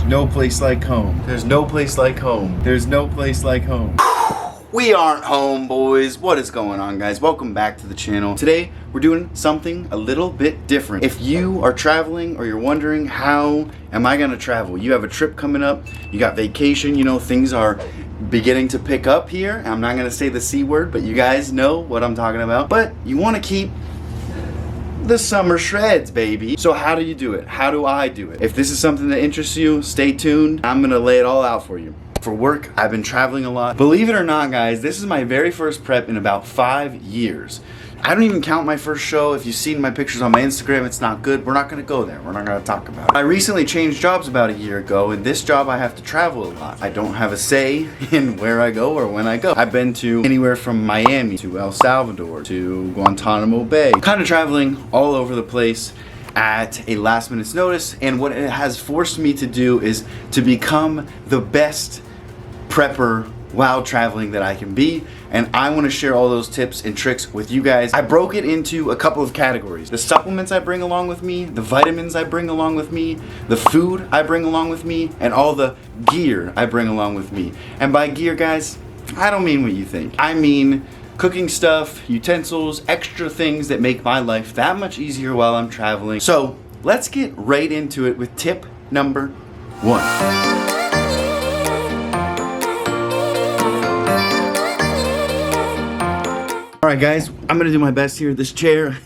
no place like home. There's no place like home. There's no place like home. We aren't home, boys. What is going on, guys? Welcome back to the channel. Today, we're doing something a little bit different. If you are traveling or you're wondering how am I gonna travel, you have a trip coming up, you got vacation, you know, things are beginning to pick up here. I'm not gonna say the C word, but you guys know what I'm talking about. But you wanna keep the summer shreds, baby. So how do you do it? How do I do it? If this is something that interests you, stay tuned. I'm gonna lay it all out for you. For work, I've been traveling a lot. Believe it or not, guys, this is my very first prep in about 5 years. I don't even count my first show. If you've seen my pictures on my Instagram, it's not good. We're not gonna go there. We're not gonna talk about it. I recently changed jobs about a year ago, and this job I have to travel a lot. I don't have a say in where I go or when I go. I've been to anywhere from Miami to El Salvador to Guantanamo Bay. Kind of traveling all over the place at a last minute's notice, and what it has forced me to do is to become the best prepper while traveling that I can be, and I want to share all those tips and tricks with you guys. I broke it into a couple of categories: the supplements I bring along with me, the vitamins I bring along with me, the food I bring along with me, and all the gear I bring along with me. And by gear, guys, I don't mean what you think. I mean cooking stuff, utensils, extra things that make my life that much easier while I'm traveling. So let's get right into it with tip number 1. Alright guys, I'm gonna do my best here. This chair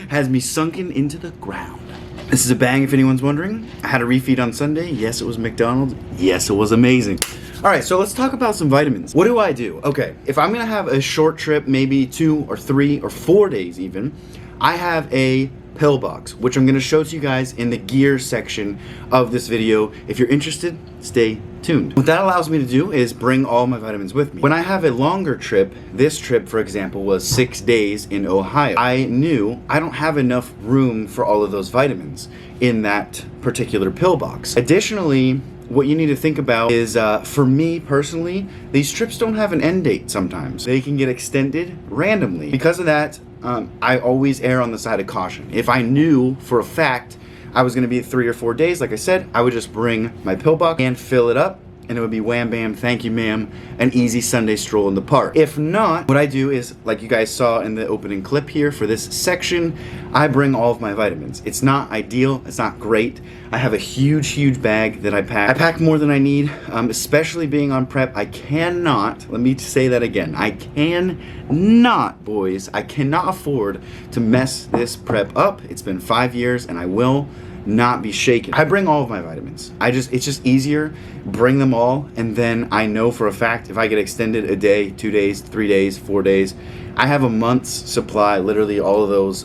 has me sunken into the ground. This is a bang if anyone's wondering. I had a refeed on Sunday. Yes, it was McDonald's. Yes, it was amazing. Alright, so let's talk about some vitamins. What do I do? Okay, if I'm gonna have a short trip, maybe 2 or 3 or 4 days even, I have a pill box, which I'm gonna show to you guys in the gear section of this video. If you're interested, stay tuned. What that allows me to do is bring all my vitamins with me. When I have a longer trip, this trip, for example, was 6 days in Ohio. I knew I don't have enough room for all of those vitamins in that particular pill box. Additionally, what you need to think about is, for me personally, these trips don't have an end date sometimes. They can get extended randomly. Because of that, I always err on the side of caution. If I knew for a fact I was gonna be 3 or 4 days, like I said, I would just bring my pill box and fill it up, and it would be wham bam, thank you ma'am, an easy Sunday stroll in the park. If not, what I do is, like you guys saw in the opening clip here for this section, I bring all of my vitamins. It's not ideal, it's not great. I have a huge bag that I pack. I pack more than I need, especially being on prep. I cannot, let me say that again, I cannot, boys, I cannot afford to mess this prep up. It's been 5 years and I will not be shaken. I bring all of my vitamins. It's just easier, bring them all, and then I know for a fact if I get extended a day, 2 days, 3 days, 4 days, I have a month's supply. Literally all of those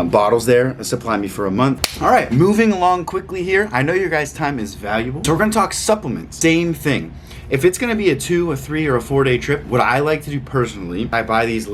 bottles there supply me for a month. All right, moving along quickly here. I know your guys' time is valuable, so we're gonna talk supplements. Same thing. If it's gonna be a 2, a 3, or a 4 day trip, what I like to do personally, I buy these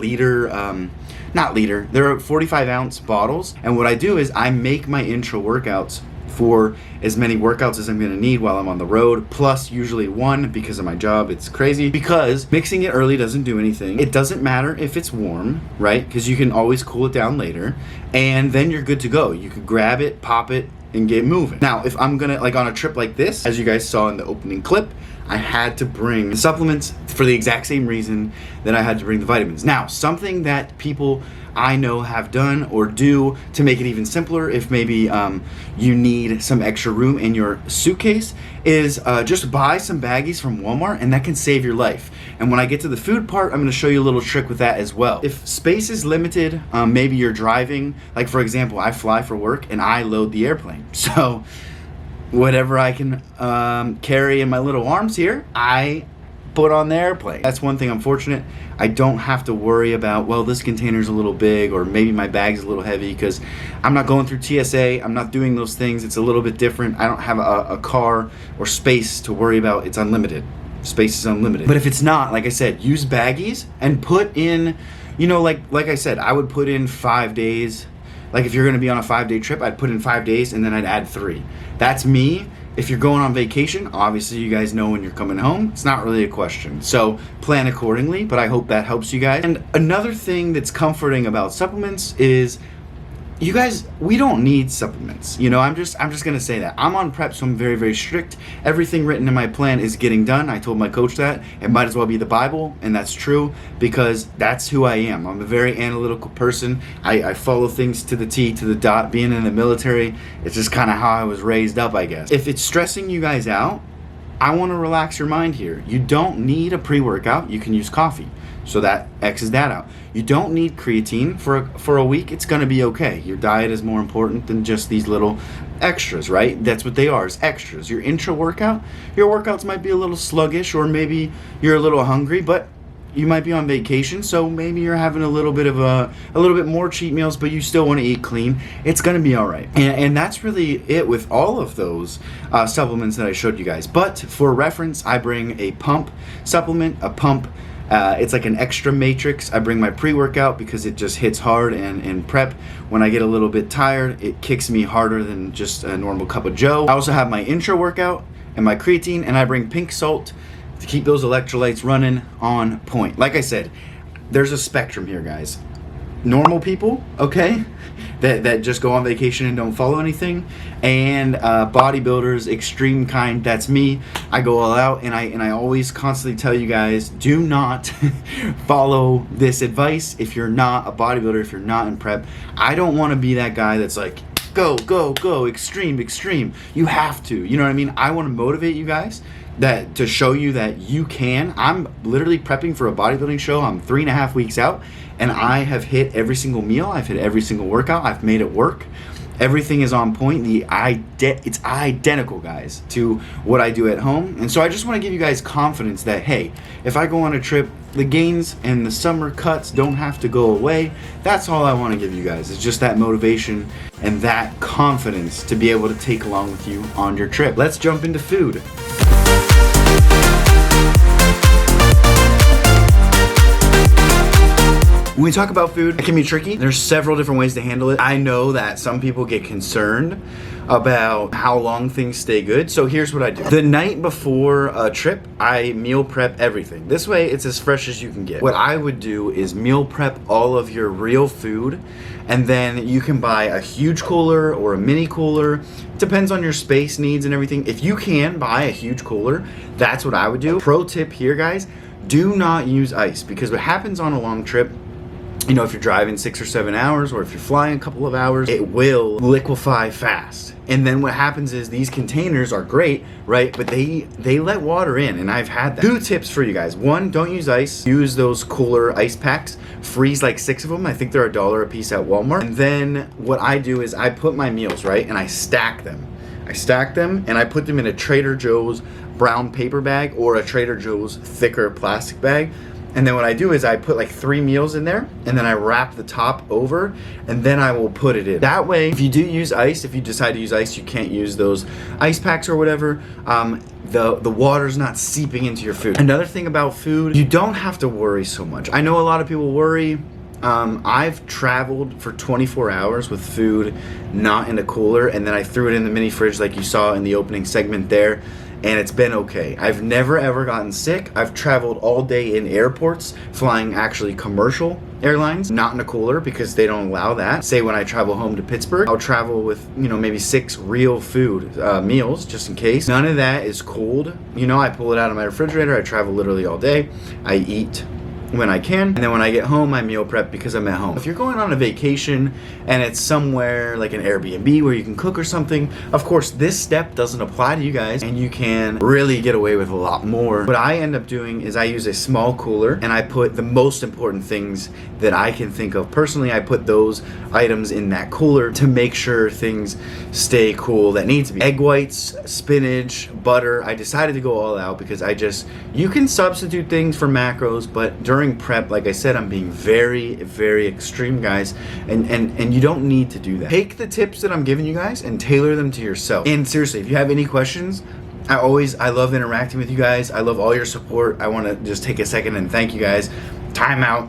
they're 45 ounce bottles, and what I do is I make my intro workouts for as many workouts as I'm gonna need while I'm on the road, plus usually 1 because of my job. It's crazy because mixing it early doesn't do anything. It doesn't matter if it's warm, right? Because you can always cool it down later, and then you're good to go. You could grab it, pop it, and get moving. Now, if I'm gonna, like on a trip like this, as you guys saw in the opening clip, I had to bring the supplements for the exact same reason that I had to bring the vitamins. Now, something that people I know have done or do to make it even simpler, if maybe you need some extra room in your suitcase, is just buy some baggies from Walmart, and that can save your life. And when I get to the food part, I'm gonna show you a little trick with that as well. If space is limited, maybe you're driving, like for example, I fly for work and I load the airplane. So whatever I can carry in my little arms here, I put on the airplane. That's one thing I'm fortunate. I don't have to worry about, well, this container's a little big, or maybe my bag's a little heavy, because I'm not going through TSA. I'm not doing those things. It's a little bit different. I don't have a car or space to worry about. It's unlimited. Space is unlimited. But if it's not, like I said, use baggies and put in, you know, like I said, I would put in 5 days. Like if you're gonna be on a 5-day trip, I'd put in 5 days and then I'd add 3. That's me. If you're going on vacation, obviously you guys know when you're coming home. It's not really a question. So plan accordingly, but I hope that helps you guys. And another thing that's comforting about supplements is you guys, we don't need supplements. You know, I'm just gonna say that. I'm on prep, so I'm very, very strict. Everything written in my plan is getting done. I told my coach that. It might as well be the Bible, and that's true because that's who I am. I'm a very analytical person. I follow things to the T, to the dot. Being in the military, it's just kind of how I was raised up, I guess. If it's stressing you guys out, I want to relax your mind here. You don't need a pre-workout. You can use coffee. So that X's that out. You don't need creatine for a week. It's gonna be okay. Your diet is more important than just these little extras, right? That's what they are, is extras. Your intra workout, your workouts might be a little sluggish, or maybe you're a little hungry, but you might be on vacation, so maybe you're having a little bit more cheat meals, but you still want to eat clean. It's gonna be all right. And that's really it with all of those supplements that I showed you guys. But for reference, I bring a pump supplement, a pump. It's like an extra matrix. I bring my pre-workout because it just hits hard, and in prep, when I get a little bit tired, it kicks me harder than just a normal cup of joe. I also have my intra workout and my creatine, and I bring pink salt to keep those electrolytes running on point. Like I said, there's a spectrum here, guys. Normal people, okay, that just go on vacation and don't follow anything, and bodybuilders, extreme kind, that's me. I go all out, and I always constantly tell you guys, do not follow this advice if you're not a bodybuilder, if you're not in prep. I don't want to be that guy that's like, go, go, go, extreme, extreme. You have to, you know what I mean? I want to motivate you guys that to show you that you can. I'm literally prepping for a bodybuilding show. I'm 3.5 weeks out, and I have hit every single meal. I've hit every single workout. I've made it work. Everything is on point. It's identical, guys, to what I do at home. And so I just want to give you guys confidence that, hey, if I go on a trip, the gains and the summer cuts don't have to go away. That's all I want to give you guys. It's just that motivation and that confidence to be able to take along with you on your trip. Let's jump into food. When we talk about food, it can be tricky. There's several different ways to handle it. I know that some people get concerned about how long things stay good. So here's what I do. The night before a trip, I meal prep everything. This way, it's as fresh as you can get. What I would do is meal prep all of your real food, and then you can buy a huge cooler or a mini cooler. Depends on your space needs and everything. If you can buy a huge cooler, that's what I would do. Pro tip here, guys, do not use ice, because what happens on a long trip, you know, if you're driving 6 or 7 hours, or if you're flying a couple of hours, it will liquefy fast. And then what happens is these containers are great, right? But they let water in, and I've had that. 2 tips for you guys. 1, don't use ice. Use those cooler ice packs. Freeze like 6 of them. I think they're $1 a piece at Walmart. And then what I do is I put my meals, right? And I stack them. And I put them in a Trader Joe's brown paper bag or a Trader Joe's thicker plastic bag. And then what I do is I put like 3 meals in there, and then I wrap the top over, and then I will put it in. That way, if you do use ice, if you decide to use ice, you can't use those ice packs or whatever. The water's not seeping into your food. Another thing about food, you don't have to worry so much. I know a lot of people worry. I've traveled for 24 hours with food not in a cooler, and then I threw it in the mini fridge like you saw in the opening segment there, and it's been okay. I've never ever gotten sick. I've traveled all day in airports, flying actually commercial airlines, not in a cooler because they don't allow that. Say when I travel home to Pittsburgh, I'll travel with, you know, maybe 6 real food meals just in case. None of that is cold. You know, I pull it out of my refrigerator. I travel literally all day. I eat when I can, and then when I get home, I meal prep because I'm at home. If you're going on a vacation and it's somewhere like an Airbnb where you can cook or something, of course this step doesn't apply to you guys, and you can really get away with a lot more. What I end up doing is I use a small cooler, and I put the most important things that I can think of personally. I put those items in that cooler to make sure things stay cool that need to be. Egg whites, spinach, butter. I decided to go all out because you can substitute things for macros, but during prep, like I said, I'm being very, very extreme, guys, and you don't need to do that. Take the tips that I'm giving you guys and tailor them to yourself. And seriously, if you have any questions, I love interacting with you guys. I love all your support. I want to just take a second and thank you guys. Time out.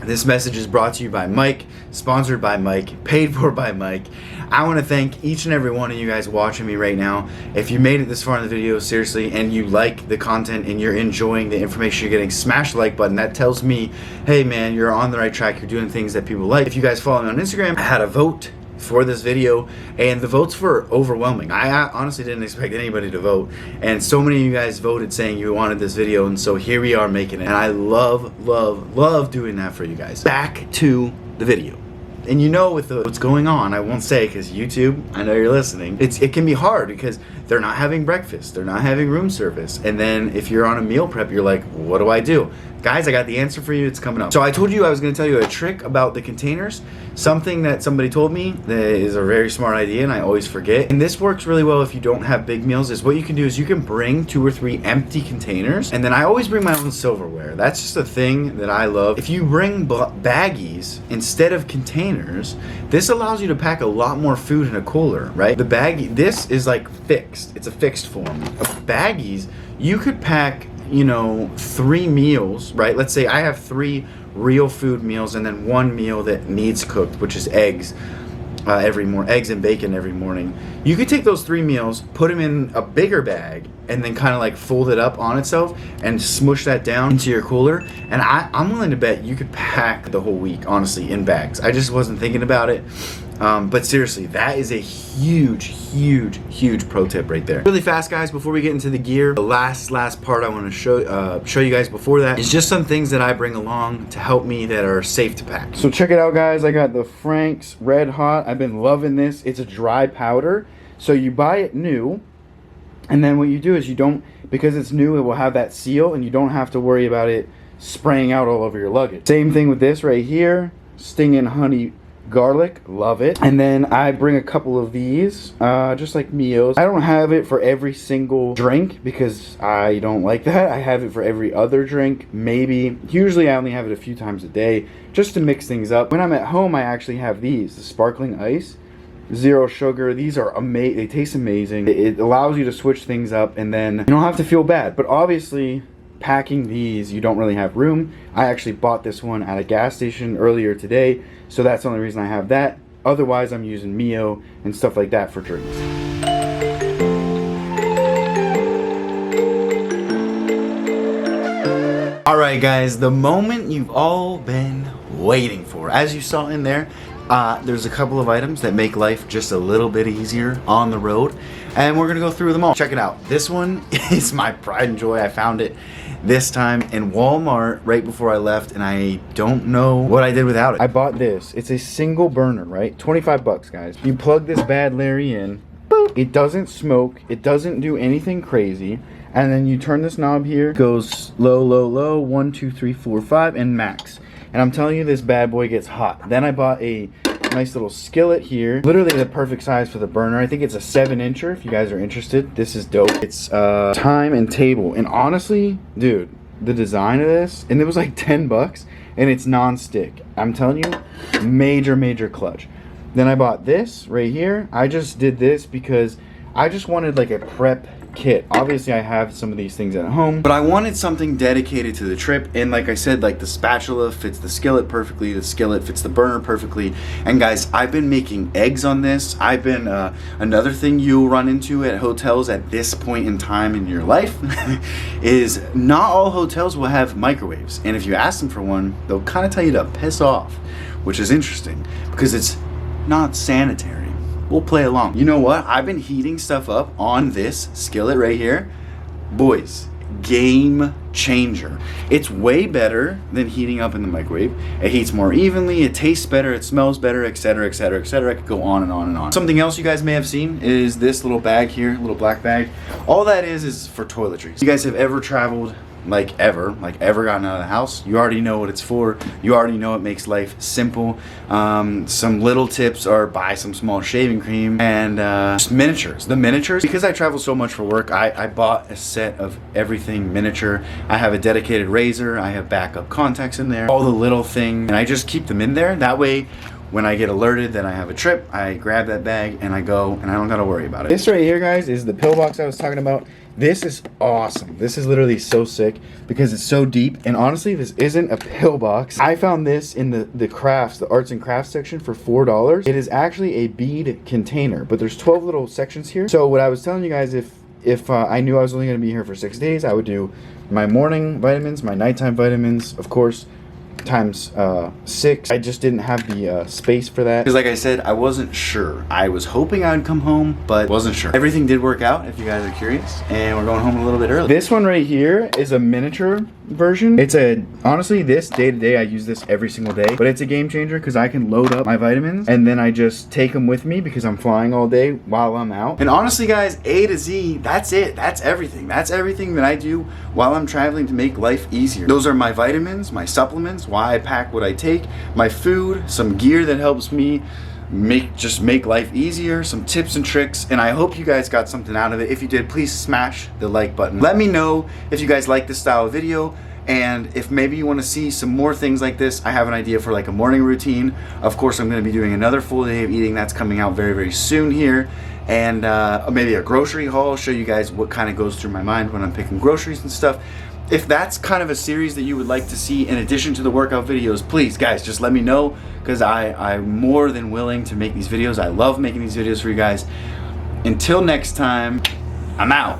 This message is brought to you by Miiike, sponsored by Miiike, paid for by Miiike. I want to thank each and every one of you guys watching me right now. If you made it this far in the video, seriously, and you like the content and you're enjoying the information you're getting, smash the like button. That tells me, hey man, you're on the right track. You're doing things that people like. If you guys follow me on Instagram, I had a vote for this video, and the votes were overwhelming. I honestly didn't expect anybody to vote, and so many of you guys voted saying you wanted this video, and so here we are making it. And I love doing that for you guys. Back to the video. And you know, with what's going on, I won't say because YouTube, I know you're listening, it can be hard because they're not having breakfast, they're not having room service, and then if you're on a meal prep, you're like, what do I do? Guys, I got the answer for you, it's coming up. So I told you I was going to tell you a trick about the containers, something that somebody told me that is a very smart idea and I always forget. And this works really well if you don't have big meals, is what you can do is you can bring 2 or 3 empty containers, and then I always bring my own silverware. That's just a thing that I love. If you bring baggies instead of containers, this allows you to pack a lot more food in a cooler, right? The baggie, this is like fixed, it's a fixed form. Baggies, you could pack, you know, 3 meals, right? Let's say I have 3 real food meals and then 1 meal that needs cooked, which is eggs every morning, eggs and bacon every morning. You could take those 3 meals, put them in a bigger bag, and then kind of like fold it up on itself and smush that down into your cooler. And I'm willing to bet you could pack the whole week, honestly, in bags. I just wasn't thinking about it. But seriously, that is a huge pro tip right there. Really fast, guys, before we get into the gear, the last part I want to show you guys before that is just some things that I bring along to help me that are safe to pack. So check it out, guys. I got the Frank's Red Hot. I've been loving this. It's a dry powder. So you buy it new, and then what you do is you don't, because it's new, it will have that seal, and you don't have to worry about it spraying out all over your luggage. Same thing with this right here, Stinging Honey Garlic, love it. And then I bring a couple of these, just like meals. I don't have it for every single drink because I don't like that. I have it for every other drink, maybe. Usually I only have it a few times a day, just to mix things up. When I'm at home, I actually have these, the sparkling ice, 0 sugar. These are amazing. They taste amazing. It allows you to switch things up, and then you don't have to feel bad. But obviously, packing these, you don't really have room. I actually bought this one at a gas station earlier today, so that's the only reason I have that. Otherwise, I'm using Mio and stuff like that for drinks. Alright guys, the moment you've all been waiting for. As you saw in there, there's a couple of items that make life just a little bit easier on the road, and we're gonna go through them all. Check it out. This one is my pride and joy. I found it this time in Walmart right before I left, and I don't know what I did without it. I bought this. It's a single burner, right? 25 bucks, guys. You plug this bad Larry in, boop. It doesn't smoke, it doesn't do anything crazy, and then you turn this knob here, it goes low, 1, 2, 3, 4, 5, and max. And I'm telling you, this bad boy gets hot. Then I bought a nice little skillet here, literally the perfect size for the burner. I think it's a 7-incher if you guys are interested. This is dope. It's time and table, and honestly, dude, the design of this, and it was like 10 bucks, and it's non-stick. I'm telling you, major clutch. Then I bought this right here. I just did this because I just wanted like a prep kit. Obviously I have some of these things at home, but I wanted something dedicated to the trip. And like I said, like the spatula fits the skillet perfectly, the skillet fits the burner perfectly. And guys, I've been making eggs on this. I've been another thing you'll run into at hotels at this point in time in your life is not all hotels will have microwaves, and if you ask them for one, they'll kind of tell you to piss off, which is interesting because it's not sanitary. We'll play along. You know what? I've been heating stuff up on this skillet right here. Boys, game changer. It's way better than heating up in the microwave. It heats more evenly, it tastes better, it smells better, etc, etc, etc. I could go on and on and on. Something else you guys may have seen is this little bag here, little black bag. All that is for toiletries. You guys have ever traveled, like ever gotten out of the house, you already know what it's for. You already know it makes life simple. Some little tips are buy some small shaving cream and just miniatures. The miniatures, because I travel so much for work, I bought a set of everything miniature. I have a dedicated razor, I have backup contacts in there, all the little things, and I just keep them in there. That way, when I get alerted that I have a trip, I grab that bag and I go, and I don't gotta worry about it. This right here, guys, is the pillbox I was talking about. This is awesome. This is literally so sick because it's so deep. And honestly, this isn't a pillbox. I found this in the crafts, the arts and crafts section for $4. It is actually a bead container, but there's 12 little sections here. So what I was telling you guys, if I knew I was only gonna be here for 6 days, I would do my morning vitamins, my nighttime vitamins, of course, times 6. I just didn't have the space for that because, like I said, I wasn't sure. I was hoping I'd come home, but wasn't sure. Everything did work out, if you guys are curious, and we're going home a little bit early. This one right here is a miniature version. It's honestly, this day to day, I use this every single day, but it's a game changer because I can load up my vitamins and then I just take them with me because I'm flying all day while I'm out. And honestly, guys, A to Z, that's it. That's everything. That's everything that I do while I'm traveling to make life easier. Those are my vitamins, my supplements, why I pack what I take, my food, some gear that helps me make life easier, some tips and tricks, and I hope you guys got something out of it. If you did, please smash the like button. Let me know if you guys like this style of video, and if maybe you want to see some more things like this. I have an idea for like a morning routine. Of course, I'm going to be doing another full day of eating that's coming out very, very soon here, and maybe a grocery haul, show you guys what kind of goes through my mind when I'm picking groceries and stuff. If that's kind of a series that you would like to see in addition to the workout videos, please guys, just let me know, because I'm more than willing to make these videos. I love making these videos for you guys. Until next time, I'm out.